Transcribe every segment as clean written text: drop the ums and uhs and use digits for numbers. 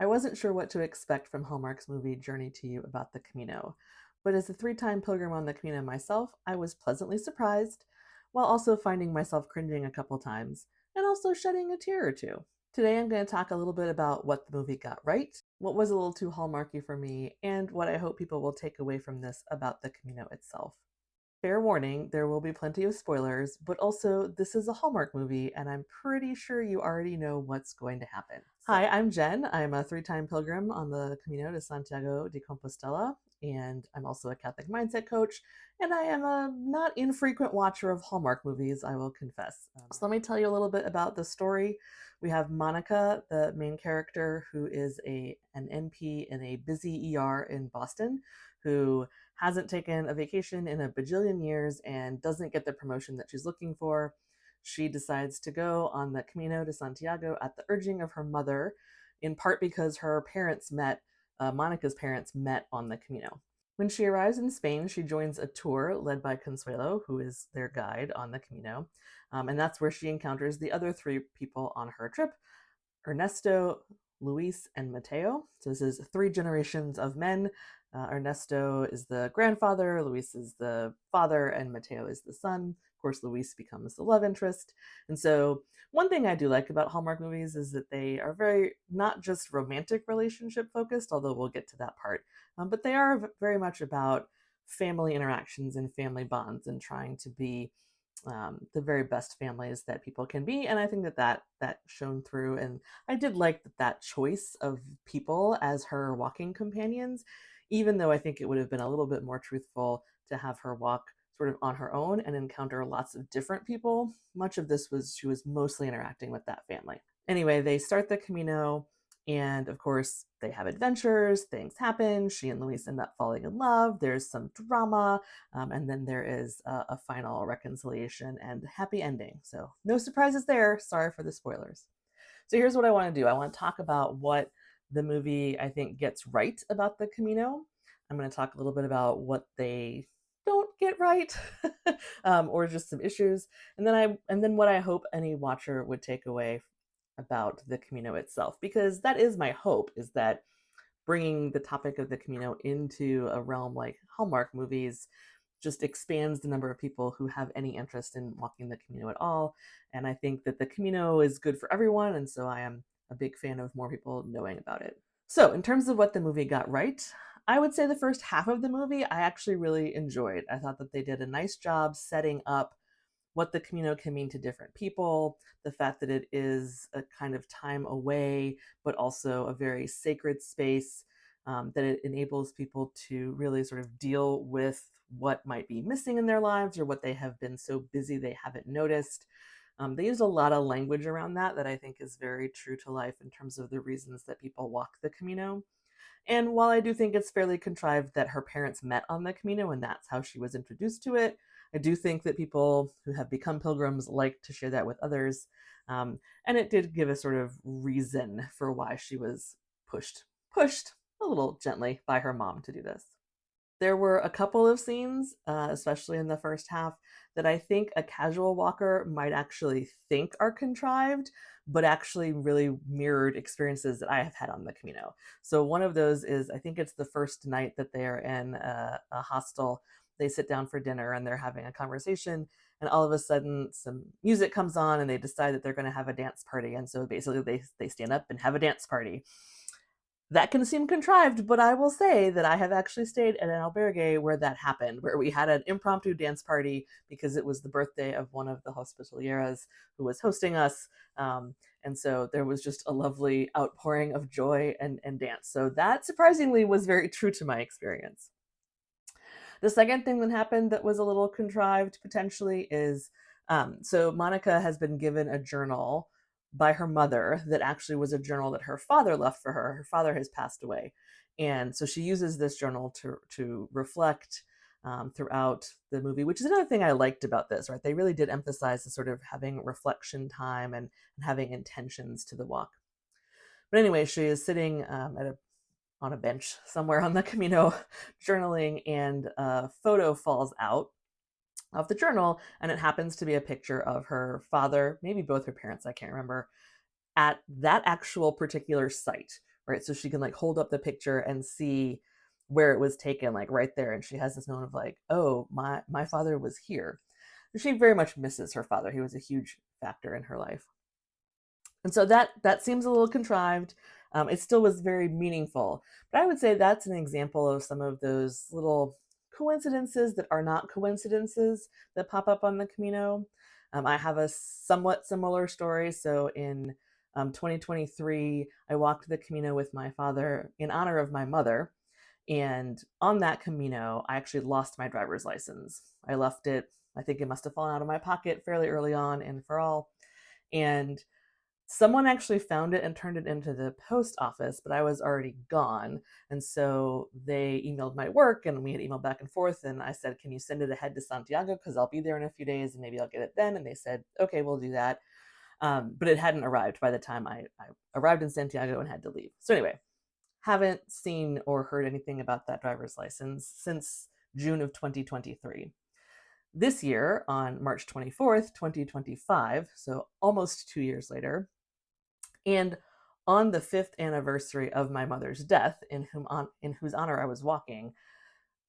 I wasn't sure what to expect from Hallmark's movie Journey to You about the Camino, but as a three-time pilgrim on the Camino myself, I was pleasantly surprised, while also finding myself cringing a couple times, and also shedding a tear or two. Today I'm going to talk a little bit about what the movie got right, what was a little too Hallmarky for me, and what I hope people will take away from this about the Camino itself. Fair warning, there will be plenty of spoilers, but also this is a Hallmark movie, and I'm pretty sure you already know what's going to happen. Hi, I'm Jen. I'm a three-time pilgrim on the Camino de Santiago de Compostela, and I'm also a Catholic mindset coach, and I am a not infrequent watcher of Hallmark movies, I will confess. So let me tell you a little bit about the story. We have Monica, the main character, who is an NP in a busy ER in Boston, who hasn't taken a vacation in a bajillion years and doesn't get the promotion that she's looking for. She decides to go on the Camino de Santiago at the urging of her mother, in part because her parents met, Monica's parents met on the Camino. When she arrives in Spain, she joins a tour led by Consuelo, who is their guide on the Camino. And that's where she encounters the other three people on her trip: Ernesto, Luis, and Mateo. So this is three generations of men. Ernesto is the grandfather, Luis is the father, and Mateo is the son. Of course, Luis becomes the love interest. And so one thing I do like about Hallmark movies is that they are very not just romantic relationship focused, although we'll get to that part, but they are very much about family interactions and family bonds and trying to be the very best families that people can be. And I think that shone through. And I did like that choice of people as her walking companions, even though I think it would have been a little bit more truthful to have her walk sort of on her own and encounter lots of different people. Much of this was she was mostly interacting with that family. Anyway, they start the Camino, and of course, they have adventures, things happen. She and Luis end up falling in love. There's some drama, and then there is a final reconciliation and happy ending. So, no surprises there. Sorry for the spoilers. So, here's what I want to do: I want to talk about what the movie I think gets right about the Camino. I'm going to talk a little bit about what they don't get right, or just some issues, and then what I hope any watcher would take away about the Camino itself, because that is my hope, is that bringing the topic of the Camino into a realm like Hallmark movies just expands the number of people who have any interest in walking the Camino at all. And I think that the Camino is good for everyone, and so I am a big fan of more people knowing about it. So, in terms of what the movie got right, I would say the first half of the movie I actually really enjoyed. I thought that they did a nice job setting up what the Camino can mean to different people, the fact that it is a kind of time away, but also a very sacred space, that it enables people to really sort of deal with what might be missing in their lives or what they have been so busy they haven't noticed. They use a lot of language around that I think is very true to life in terms of the reasons that people walk the Camino. And while I do think it's fairly contrived that her parents met on the Camino and that's how she was introduced to it, I do think that people who have become pilgrims like to share that with others. And it did give a sort of reason for why she was pushed a little gently by her mom to do this. There were a couple of scenes, especially in the first half, that I think a casual walker might actually think are contrived, but actually really mirrored experiences that I have had on the Camino. So one of those is, I think it's the first night that they are in a hostel. They sit down for dinner and they're having a conversation, and all of a sudden some music comes on and they decide that they're going to have a dance party. And so basically they stand up and have a dance party. That can seem contrived, but I will say that I have actually stayed at an albergue where that happened, where we had an impromptu dance party because it was the birthday of one of the hospitalieras who was hosting us. And so there was just a lovely outpouring of joy and dance. So that surprisingly was very true to my experience. The second thing that happened that was a little contrived potentially is, so Monica has been given a journal by her mother that actually was a journal that her father left for her. Her father has passed away. And so she uses this journal to reflect throughout the movie, which is another thing I liked about this, right? They really did emphasize the sort of having reflection time and having intentions to the walk. But anyway, she is sitting on a bench somewhere on the Camino journaling, and a photo falls out of the journal, and it happens to be a picture of her father, maybe both her parents, I can't remember, at that actual particular site, right? So she can like hold up the picture and see where it was taken, like right there. And she has this moment of like, oh, my father was here. She very much misses her father. He was a huge factor in her life. And so that seems a little contrived. It still was very meaningful, but I would say that's an example of some of those little coincidences that are not coincidences that pop up on the Camino. I have a somewhat similar story. So in 2023, I walked the Camino with my father in honor of my mother. And on that Camino, I actually lost my driver's license. I left it, I think it must have fallen out of my pocket fairly early on in Farall. And someone actually found it and turned it into the post office, but I was already gone. And so they emailed my work and we had emailed back and forth. And I said, can you send it ahead to Santiago? Because I'll be there in a few days and maybe I'll get it then. And they said, okay, we'll do that. But it hadn't arrived by the time I arrived in Santiago and had to leave. So anyway, haven't seen or heard anything about that driver's license since June of 2023. This year, on March 24th, 2025, so almost 2 years later, and on the 5th anniversary of my mother's death, in whose honor I was walking,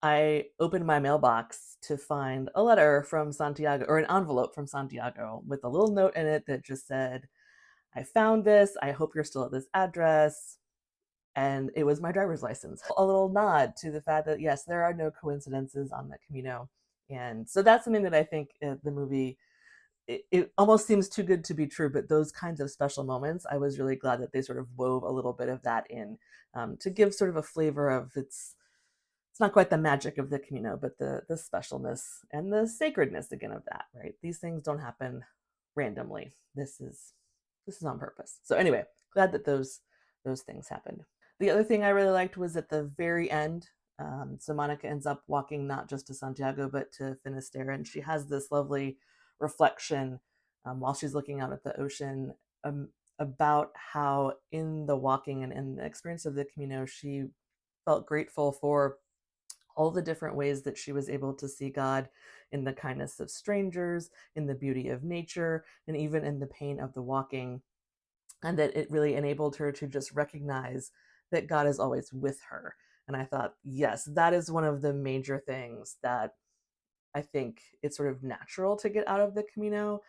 I opened my mailbox to find a letter from Santiago, or an envelope from Santiago, with a little note in it that just said, I found this. I hope you're still at this address. And it was my driver's license. A little nod to the fact that, yes, there are no coincidences on the Camino. And so that's something that I think the movie, it almost seems too good to be true, but those kinds of special moments, I was really glad that they sort of wove a little bit of that in, to give sort of a flavor of it's not quite the magic of the Camino, but the specialness and the sacredness again of that, right? These things don't happen randomly. This is on purpose. So anyway, glad that those things happened. The other thing I really liked was at the very end. So Monica ends up walking not just to Santiago, but to Finisterre. And she has this lovely reflection while she's looking out at the ocean, about how in the walking and in the experience of the Camino, she felt grateful for all the different ways that she was able to see God in the kindness of strangers, in the beauty of nature, and even in the pain of the walking. And that it really enabled her to just recognize that God is always with her. And I thought, yes, that is one of the major things that I think it's sort of natural to get out of the Camino.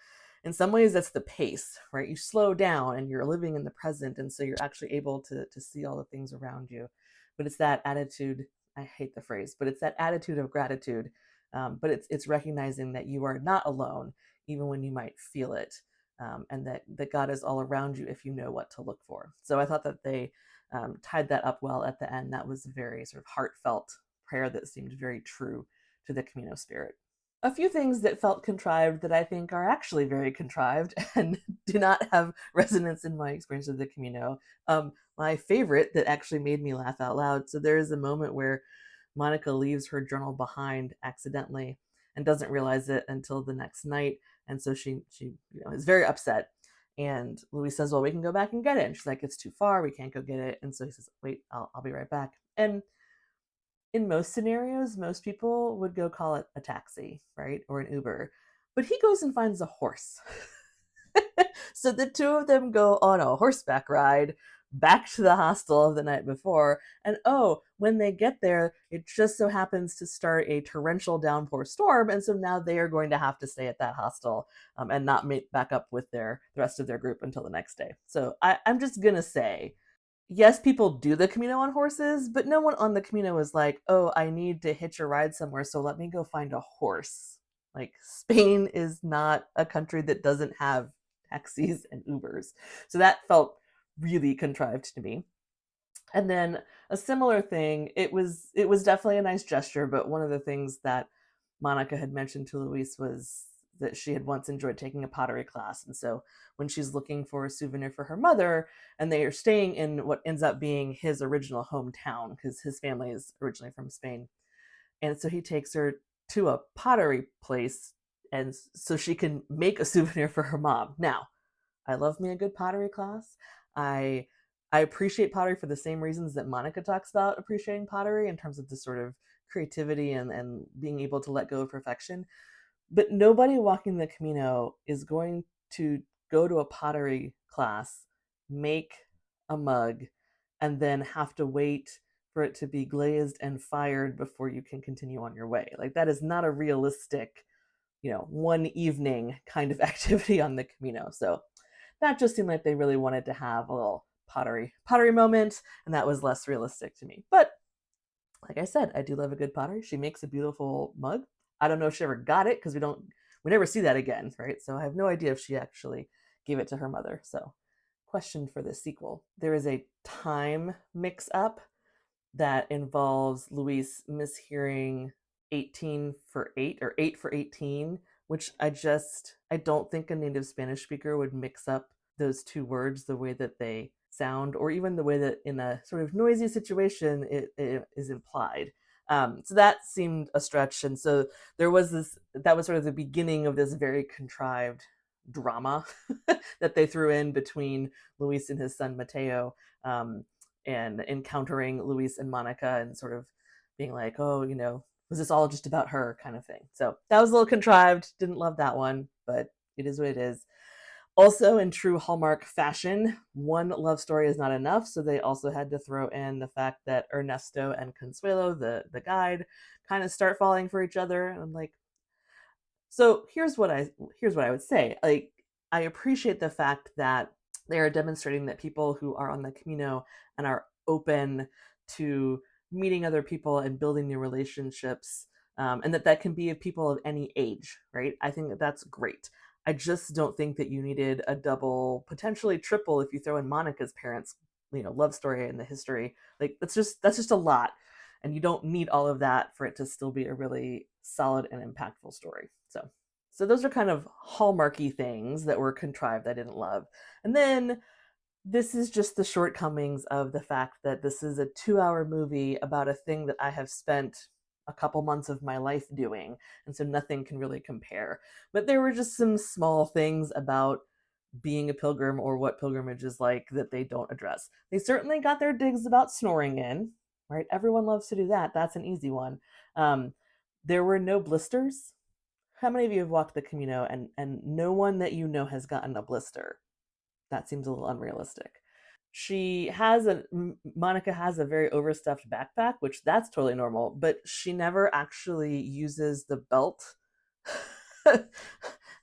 In some ways, that's the pace, right? You slow down and you're living in the present. And so you're actually able to see all the things around you. But it's that attitude, I hate the phrase, but it's that attitude of gratitude. But it's recognizing that you are not alone, even when you might feel it. And that God is all around you if you know what to look for. So I thought that they tied that up well at the end. That was a very sort of heartfelt prayer that seemed very true to the Camino spirit. A few things that felt contrived that I think are actually very contrived and do not have resonance in my experience of the Camino. My favorite that actually made me laugh out loud. So there is a moment where Monica leaves her journal behind accidentally and doesn't realize it until the next night. And so she is very upset. And Louis says, well, we can go back and get it. And she's like, it's too far. We can't go get it. And so he says, wait, I'll be right back. And in most scenarios, most people would go call it a taxi, right? Or an Uber. But he goes and finds a horse. So the two of them go on a horseback ride back to the hostel of the night before. And oh, when they get there, it just so happens to start a torrential downpour storm. And so now they are going to have to stay at that hostel and not meet back up with the rest of their group until the next day. So I'm just going to say, yes, people do the Camino on horses, but no one on the Camino is like, oh, I need to hitch a ride somewhere, so let me go find a horse. Like, Spain is not a country that doesn't have taxis and Ubers. So that felt really contrived to me. And then a similar thing, it was definitely a nice gesture, but one of the things that Monica had mentioned to Luis was that she had once enjoyed taking a pottery class. And so when she's looking for a souvenir for her mother, and they are staying in what ends up being his original hometown, because his family is originally from Spain. And so he takes her to a pottery place and so she can make a souvenir for her mom. Now, I love me a good pottery class. I I appreciate pottery for the same reasons that Monica talks about appreciating pottery in terms of the sort of creativity and being able to let go of perfection. But nobody walking the Camino is going to go to a pottery class, make a mug, and then have to wait for it to be glazed and fired before you can continue on your way. Like that is not a realistic, one evening kind of activity on the Camino. So that just seemed like they really wanted to have a little pottery moment, and that was less realistic to me. But like I said, I do love a good pottery. She makes a beautiful mug. I don't know if she ever got it because we never see that again, right? So I have no idea if she actually gave it to her mother. So, question for the sequel: there is a time mix up that involves Luis mishearing 18 for 8 or 8 for 18, which I don't think a native Spanish speaker would mix up those two words the way that they sound, or even the way that in a sort of noisy situation it is implied. So that seemed a stretch. And so that was sort of the beginning of this very contrived drama that they threw in between Luis and his son Mateo. And encountering Luis and Monica and sort of being like, oh, was this all just about her kind of thing? So that was a little contrived. Didn't love that one, but it is what it is. Also, in true Hallmark fashion, one love story is not enough, so they also had to throw in the fact that Ernesto and Consuelo, the guide, kind of start falling for each other. And I'm like, so here's what I would say. Like, I appreciate the fact that they are demonstrating that people who are on the Camino and are open to meeting other people and building new relationships, and that can be of people of any age, right? I think that that's great. I just don't think that you needed a double, potentially triple, if you throw in Monica's parents, love story and the history. Like that's just a lot, and you don't need all of that for it to still be a really solid and impactful story. So those are kind of hallmarky things that were contrived I didn't love. And then this is just the shortcomings of the fact that this is a 2-hour movie about a thing that I have spent a couple months of my life doing. And so nothing can really compare. But there were just some small things about being a pilgrim or what pilgrimage is like that they don't address. They certainly got their digs about snoring in, right? Everyone loves to do that. That's an easy one. There were no blisters. How many of you have walked the Camino and no one that you know has gotten a blister? That seems a little unrealistic. Monica has a very overstuffed backpack, which that's totally normal, but she never actually uses the belt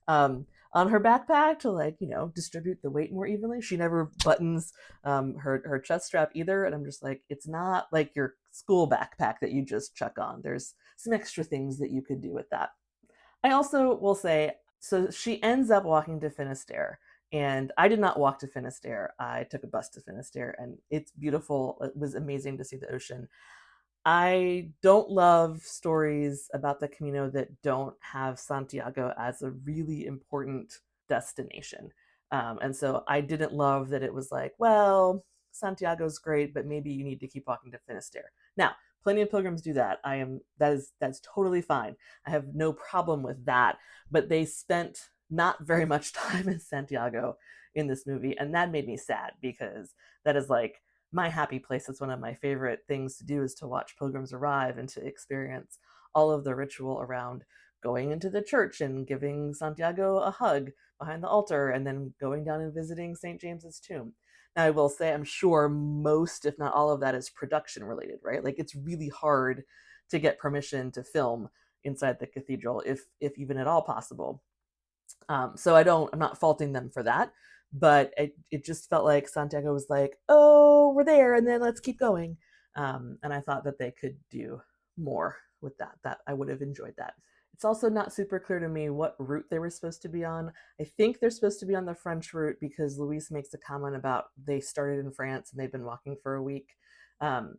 on her backpack to distribute the weight more evenly. She never buttons her chest strap either, and I'm just like, it's not like your school backpack that you just chuck on. There's some extra things that you could do with that. I also will say, so she ends up walking to Finisterre, and I did not walk to Finisterre. I took a bus to Finisterre, and it's beautiful. It was amazing to see the ocean. I don't love stories about the Camino that don't have Santiago as a really important destination. And so I didn't love that it was like, well, Santiago's great, but maybe you need to keep walking to Finisterre. Now, plenty of pilgrims do that. That's totally fine. I have no problem with that. But they spent not very much time in Santiago in this movie, and that made me sad because that is like my happy place. It's one of my favorite things to do is to watch pilgrims arrive and to experience all of the ritual around going into the church and giving Santiago a hug behind the altar and then going down and visiting St. James's tomb. Now, I will say, I'm sure most, if not all of that is production related, right? Like it's really hard to get permission to film inside the cathedral, if even at all possible. So I'm not faulting them for that, but it just felt like Santiago was like, oh, we're there, and then let's keep going. And I thought that they could do more with that I would have enjoyed that. It's also not super clear to me what route they were supposed to be on. I think they're supposed to be on the French route because Luis makes a comment about they started in France and they've been walking for a week. Um,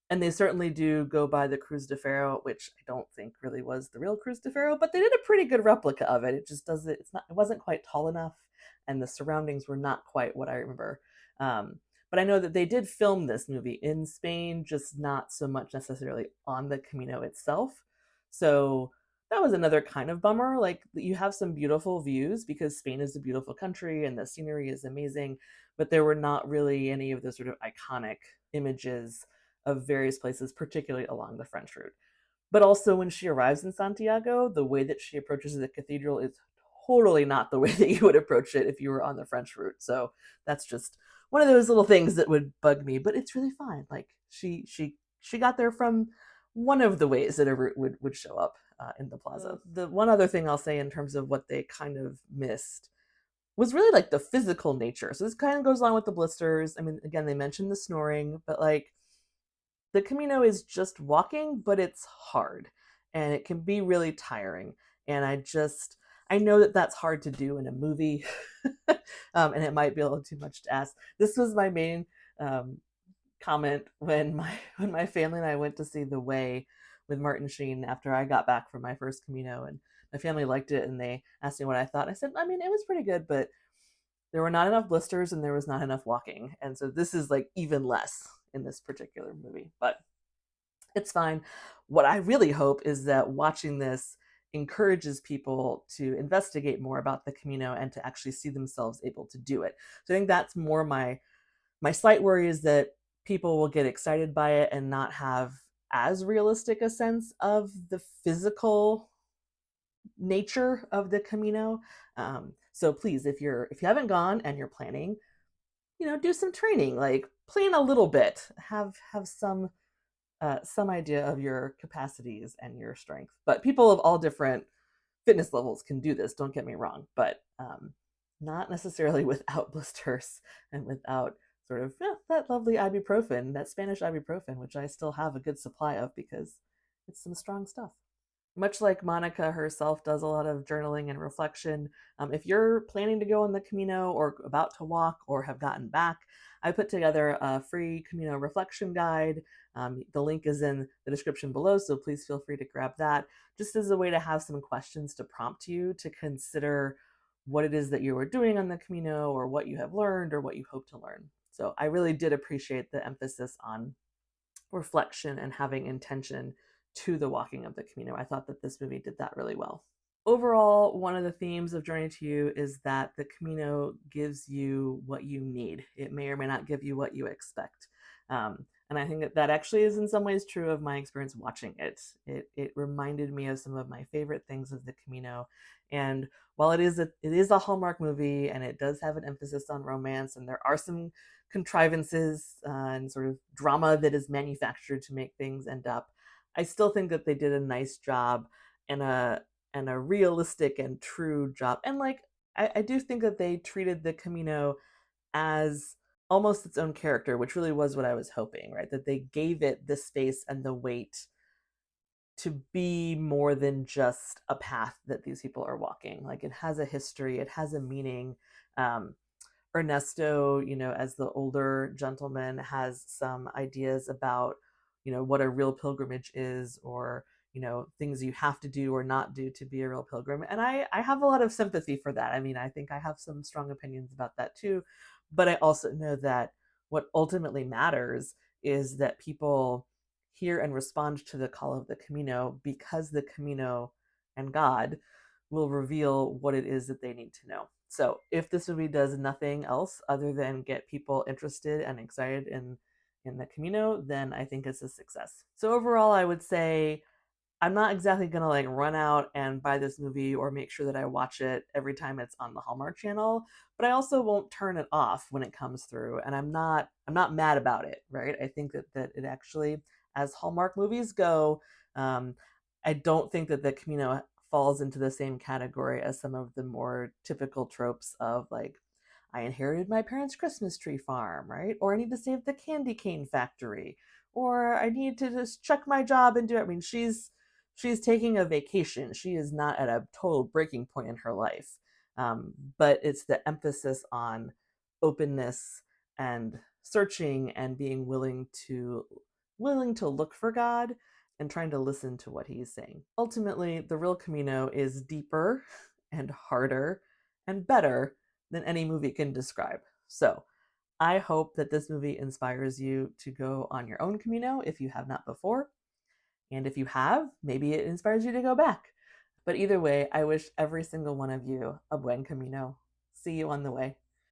and they certainly do go by the Cruz de Ferro, which I don't think really was the real Cruz de Ferro, but they did a pretty good replica of it. It just does it. It wasn't quite tall enough, and the surroundings were not quite what I remember. But I know that they did film this movie in Spain, just not so much necessarily on the Camino itself. So that was another kind of bummer. Like you have some beautiful views because Spain is a beautiful country and the scenery is amazing, but there were not really any of the sort of iconic images of various places, particularly along the French route. But also, when she arrives in Santiago, the way that she approaches the cathedral is totally not the way that you would approach it if you were on the French route. So that's just one of those little things that would bug me, but it's really fine. Like she got there from one of the ways that a route would show up in the plaza. The one other thing I'll say in terms of what they kind of missed was really like the physical nature. So this kind of goes along with the blisters. I mean, again, they mentioned the snoring, but like the Camino is just walking, but it's hard and it can be really tiring. And I know that that's hard to do in a movie, and it might be a little too much to ask. This was my main um, comment when my family and I went to see The Way with Martin Sheen after I got back from my first Camino, and my family liked it, and they asked me what I thought. I said, I mean, it was pretty good, but there were not enough blisters and there was not enough walking, and so this is like even less in this particular movie, but it's fine. What I really hope is that watching this encourages people to investigate more about the Camino and to actually see themselves able to do it. So I think that's more my slight worry, is that people will get excited by it and not have as realistic a sense of the physical nature of the Camino. So please, if you haven't gone and you're planning, do some training, like plan a little bit, have some idea of your capacities and your strength. But people of all different fitness levels can do this. Don't get me wrong, but not necessarily without blisters and without sort of that lovely ibuprofen, that Spanish ibuprofen, which I still have a good supply of because it's some strong stuff. Much like Monica herself does a lot of journaling and reflection, if you're planning to go on the Camino or about to walk or have gotten back, I put together a free Camino reflection guide. The link is in the description below, so please feel free to grab that, just as a way to have some questions to prompt you to consider what it is that you were doing on the Camino, or what you have learned, or what you hope to learn. So I really did appreciate the emphasis on reflection and having intention to the walking of the Camino. I thought that this movie did that really well. Overall, one of the themes of Journey to You is that the Camino gives you what you need. It may or may not give you what you expect. And I think that actually is in some ways true of my experience watching it. It reminded me of some of my favorite things of the Camino. And while it is a Hallmark movie and it does have an emphasis on romance, and there are some contrivances and sort of drama that is manufactured to make things end up, I still think that they did a nice job and a realistic and true job. And like I do think that they treated the Camino as almost its own character, which really was what I was hoping, right? That they gave it the space and the weight to be more than just a path that these people are walking. Like it has a history, it has a meaning. Ernesto, as the older gentleman, has some ideas about, what a real pilgrimage is, or, things you have to do or not do to be a real pilgrim. And I have a lot of sympathy for that. I mean, I think I have some strong opinions about that too. But I also know that what ultimately matters is that people hear and respond to the call of the Camino, because the Camino and God will reveal what it is that they need to know. So if this movie does nothing else other than get people interested and excited in the Camino, then I think it's a success. So overall, I would say I'm not exactly gonna like run out and buy this movie or make sure that I watch it every time it's on the Hallmark Channel, but I also won't turn it off when it comes through. And I'm not mad about it, right? I think that it actually, as Hallmark movies go, um, I don't think that the Camino falls into the same category as some of the more typical tropes of like, I inherited my parents' Christmas tree farm, right? Or I need to save the candy cane factory, or I need to just check my job and do it. I mean, she's taking a vacation. She is not at a total breaking point in her life. But it's the emphasis on openness and searching and being willing to look for God and trying to listen to what he's saying. Ultimately, the real Camino is deeper and harder and better than any movie can describe. So I hope that this movie inspires you to go on your own Camino if you have not before. And if you have, maybe it inspires you to go back. But either way, I wish every single one of you a buen camino. See you on the way.